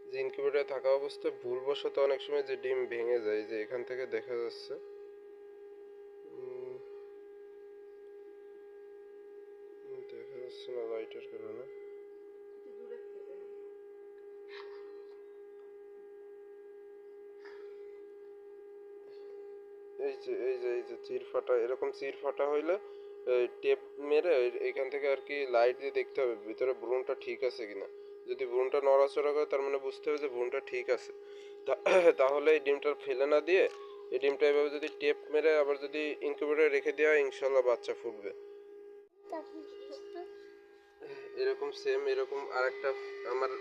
যে ইনকিউবেটরে থাকা অবস্থায় ভুলবশত অনেক সময় যে ডিম ভেঙে যায়, যে এখান থেকে দেখা যাচ্ছে। দেখা যাচ্ছে না লাইটের কারণে। এই যে চির ফাটা, এরকম চির ফাটা হইলে টেপ মেরে এখান থেকে আর কি লাইট দিয়ে দেখতে হবে ভিতরে ভ্রূণটা ঠিক আছে কিনা। যদি ভ্রূণটা নড়াচড়া করে তার মানে বুঝতে হবে যে ভ্রূণটা ঠিক আছে। তাহলে এই ডিমটা ফেলে না দিয়ে এই ডিমটা এভাবে যদি টেপ মেরে আবার যদি ইনকিউবেটরে রেখে দেওয়া হয়, ইনশাল্লাহ বাচ্চা ফুটবে। এরকম সেম এরকম আরেকটা আমার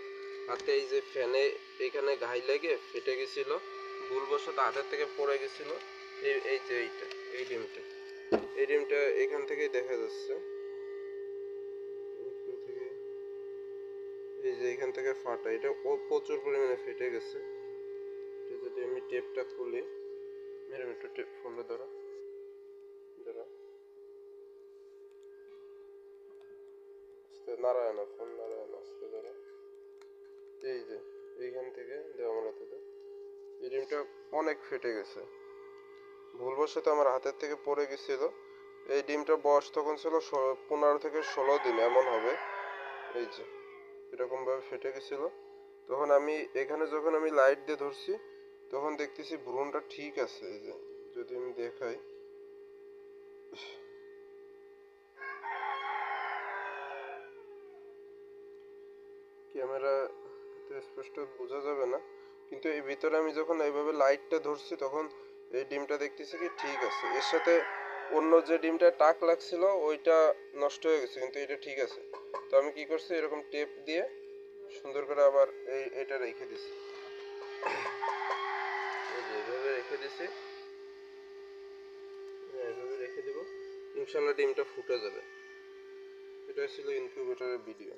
হাতে এই যে ফ্যানে এখানে ঘাই লেগে ফেটে গেছিল, ভুলবশত হাতের থেকে পড়ে গেছিল। এই যে এই ডিমটা, এই ডিমটা এখান থেকেই দেখা যাচ্ছে। এখান থেকে, এই যে এখান থেকে ফাটা, এটা ও প্রচুর পরিমাণে ফেটে গেছে। এটা যদি আমি টেপটা খুলি, মেরে একটু টেপ ফোনটা ধরো ধরো, নারায়ণ ফোন নারায়ণ আসতে ধরো। এই যে এইখান থেকে দেওয়া আমার হাতে, এই ডিমটা অনেক ফেটে গেছে, ভুলবশত আমার হাতের থেকে পড়ে গেছিল। এই ডিমটার বয়স তখন ছিল 15 থেকে 16 দিন এমন হবে। এই যে এরকম ভাবে ফেটে গেছিল। তখন আমি এখানে যখন আমি লাইট দিয়ে ধরছি তখন দেখতেছি ভ্রূণটা ঠিক আছে। এই যে যদি আমি দেখাই, ক্যামেরা স্পষ্ট বোঝা যাবে না, কিন্তু এই ভিতরে আমি যখন এইভাবে লাইটটা ধরছি তখন এই ডিমটা দেখতেছি কি ঠিক আছে। এর সাথে অন্য যে ডিমটা টাক লাগছিল ওইটা নষ্ট হয়ে গেছে, কিন্তু এটা ঠিক আছে। তো আমি কি করছি, এরকম টেপ দিয়ে সুন্দর করে আবার এটা রেখে দিছি। এই যে এইভাবে রেখে দিছি, এইভাবে রেখে দিব, ইনশাল্লাহ ডিমটা ফুটে যাবে। এটা ছিল ইনকিউবেটরের ভিডিও।